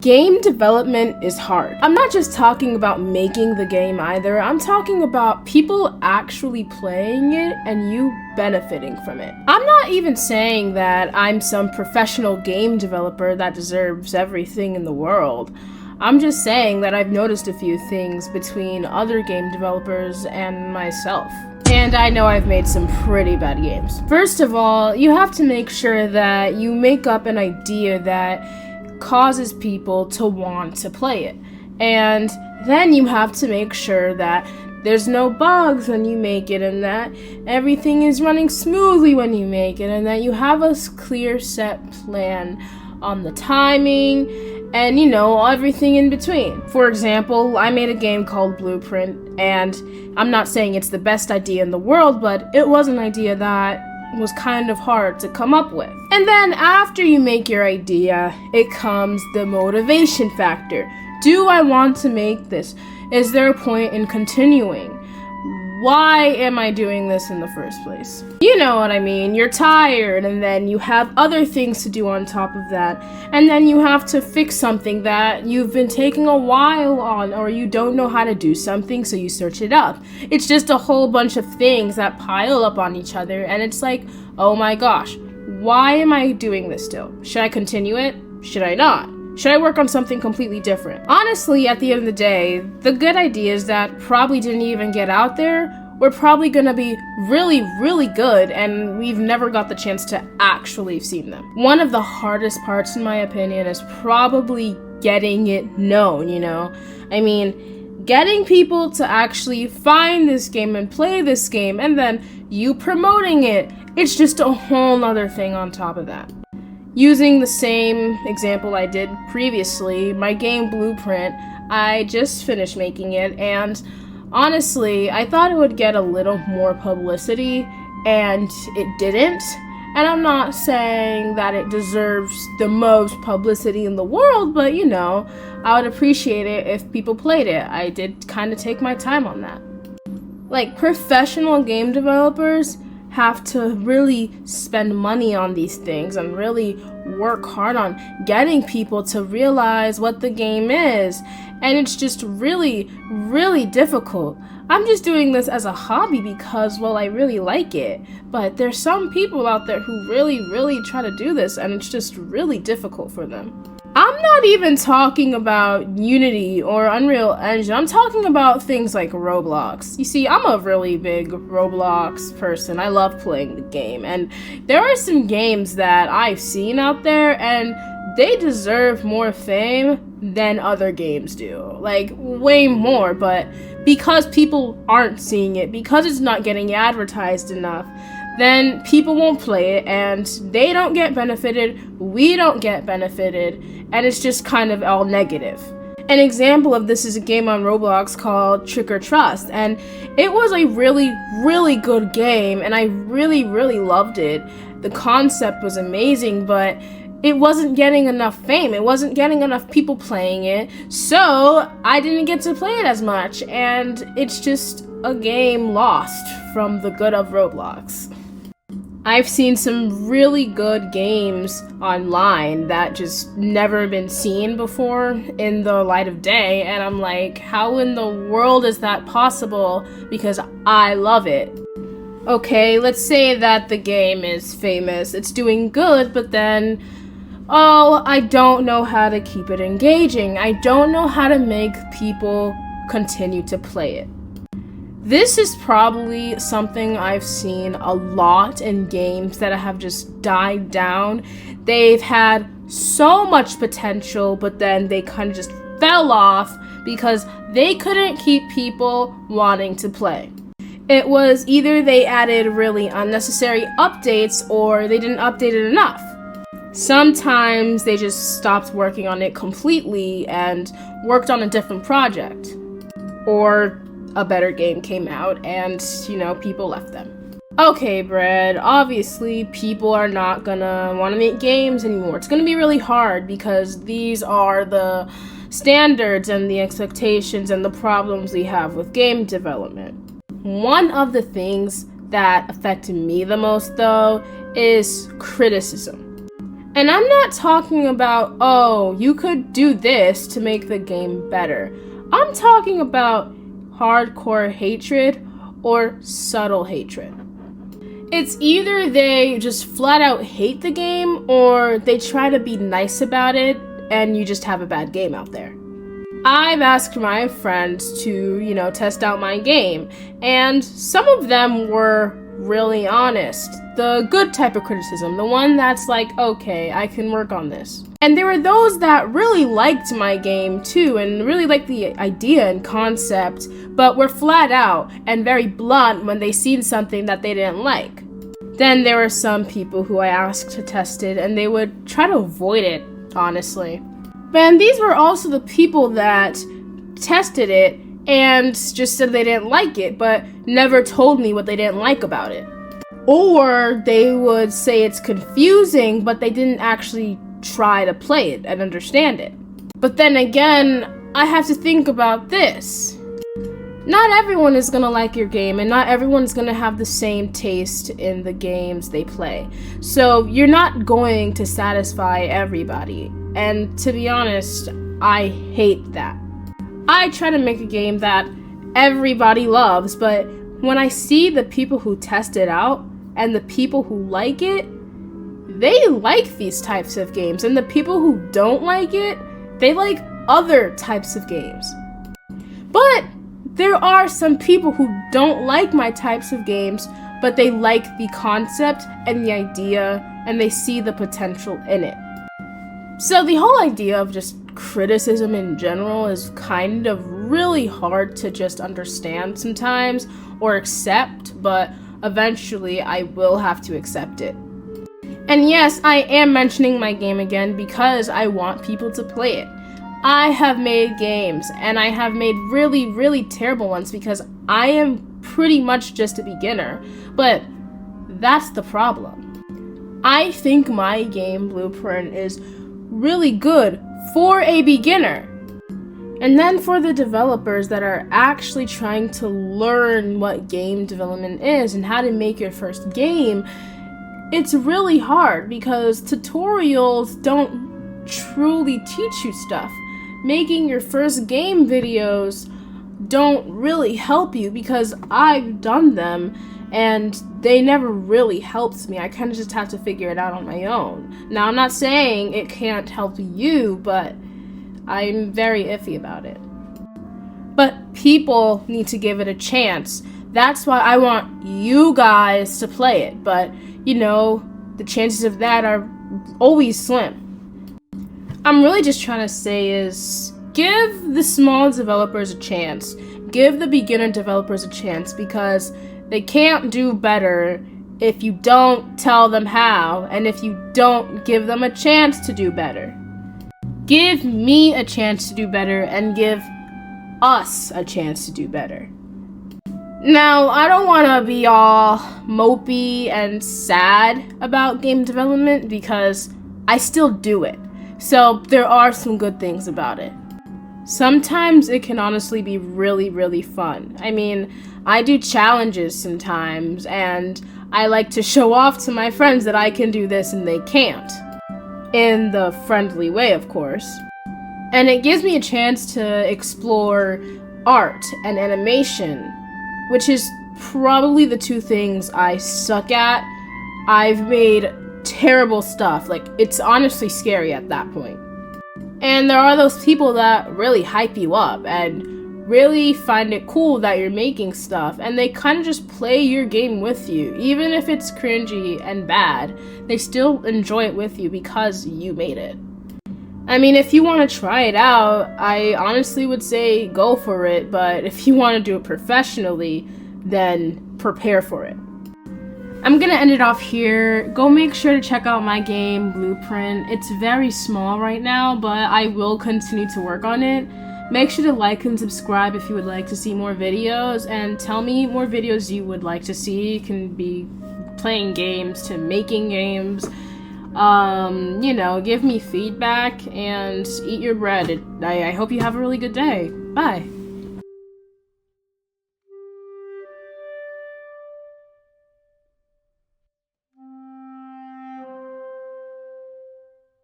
Game development is hard. I'm not just talking about making the game either, I'm talking about people actually playing it and you benefiting from it. I'm not even saying that I'm some professional game developer that deserves everything in the world. I'm just saying that I've noticed a few things between other game developers and myself. And I know I've made some pretty bad games. First of all, you have to make sure that you make up an idea that causes people to want to play it. And then you have to make sure that there's no bugs when you make it, and that everything is running smoothly when you make it, and that you have a clear set plan on the timing and, everything in between. For example, I made a game called Blueprint, and I'm not saying it's the best idea in the world, but it was an idea that was kind of hard to come up with. And then after you make your idea, it comes the motivation factor. Do I want to make this? Is there a point in continuing? Why am I doing this in the first place? You know what I mean. You're tired, and then you have other things to do on top of that. And then you have to fix something that you've been taking a while on, or you don't know how to do something, so you search it up. It's just a whole bunch of things that pile up on each other, and it's like, oh my gosh, why am I doing this still? Should I continue it? Should I not? Should I work on something completely different? Honestly, at the end of the day, the good ideas that probably didn't even get out there were probably gonna be really, really good, and we've never got the chance to actually see them. One of the hardest parts, in my opinion, is probably getting it known, I mean, getting people to actually find this game and play this game, and then you promoting it. It's just a whole nother thing on top of that. Using the same example I did previously, my game Blueprint, I just finished making it, and honestly, I thought it would get a little more publicity, and it didn't. And I'm not saying that it deserves the most publicity in the world, but I would appreciate it if people played it. I did kind of take my time on that. Like, professional game developers have to really spend money on these things and really work hard on getting people to realize what the game is, and it's just really, really difficult. I'm just doing this as a hobby because, well, I really like it, but there's some people out there who really, really try to do this, and it's just really difficult for them. I'm not even talking about Unity or Unreal Engine. I'm talking about things like Roblox. You see, I'm a really big Roblox person. I love playing the game, and there are some games that I've seen out there, and they deserve more fame than other games do. Like, way more, but because people aren't seeing it, because it's not getting advertised enough, then people won't play it, and they don't get benefited, we don't get benefited, and it's just kind of all negative. An example of this is a game on Roblox called Trick or Trust, and it was a really, really good game, and I really, really loved it. The concept was amazing, but it wasn't getting enough fame. It wasn't getting enough people playing it, so I didn't get to play it as much, and it's just a game lost from the good of Roblox. I've seen some really good games online that just never been seen before in the light of day, and I'm like, how in the world is that possible? Because I love it. Okay, let's say that the game is famous, it's doing good, but then, I don't know how to keep it engaging. I don't know how to make people continue to play it. This is probably something I've seen a lot in games that have just died down. They've had so much potential, but then they kind of just fell off because they couldn't keep people wanting to play. It was either they added really unnecessary updates or they didn't update it enough. Sometimes they just stopped working on it completely and worked on a different project. Or a better game came out and, people left them. Okay, Brad, obviously people are not gonna want to make games anymore. It's gonna be really hard because these are the standards and the expectations and the problems we have with game development. One of the things that affected me the most, though, is criticism. And I'm not talking about, oh, you could do this to make the game better. I'm talking about hardcore hatred or subtle hatred. It's either they just flat out hate the game or they try to be nice about it and you just have a bad game out there. I've asked my friends to, test out my game, and some of them were really honest. The good type of criticism, the one that's like, okay, I can work on this. And there were those that really liked my game too, and really liked the idea and concept, but were flat out and very blunt when they seen something that they didn't like. Then there were some people who I asked to test it, and they would try to avoid it, honestly. But these were also the people that tested it and just said they didn't like it, but never told me what they didn't like about it. Or they would say it's confusing, but they didn't actually try to play it and understand it. But then again, I have to think about this. Not everyone is gonna like your game, and not everyone is gonna have the same taste in the games they play. So you're not going to satisfy everybody. And to be honest, I hate that. I try to make a game that everybody loves, but when I see the people who test it out and the people who like it, they like these types of games. And the people who don't like it, they like other types of games. But there are some people who don't like my types of games, but they like the concept and the idea, and they see the potential in it. So the whole idea of just criticism in general is kind of really hard to just understand sometimes or accept, but eventually I will have to accept it. And yes, I am mentioning my game again because I want people to play it. I have made games, and I have made really, really terrible ones because I am pretty much just a beginner, but that's the problem. I think my game Blueprint is really good for a beginner. And then for the developers that are actually trying to learn what game development is and how to make your first game, it's really hard because tutorials don't truly teach you stuff. Making your first game videos don't really help you because I've done them and they never really helped me. I kind of just have to figure it out on my own. Now, I'm not saying it can't help you, but I'm very iffy about it. But people need to give it a chance. That's why I want you guys to play it, but the chances of that are always slim. I'm really just trying to say is give the small developers a chance. Give the beginner developers a chance because they can't do better if you don't tell them how and if you don't give them a chance to do better. Give me a chance to do better and give us a chance to do better. Now, I don't want to be all mopey and sad about game development because I still do it. So there are some good things about it. Sometimes it can honestly be really, really fun. I mean, I do challenges sometimes, and I like to show off to my friends that I can do this and they can't. In the friendly way, of course. And it gives me a chance to explore art and animation, which is probably the two things I suck at. I've made terrible stuff. Like, it's honestly scary at that point. And there are those people that really hype you up and really find it cool that you're making stuff, and they kind of just play your game with you. Even if it's cringy and bad, they still enjoy it with you because you made it. I mean, if you want to try it out, I honestly would say go for it, but if you want to do it professionally, then prepare for it. I'm gonna end it off here. Go make sure to check out my game, Blueprint. It's very small right now, but I will continue to work on it. Make sure to like and subscribe if you would like to see more videos, and tell me more videos you would like to see. It can be playing games to making games. Give me feedback and eat your bread. I hope you have a really good day. Bye.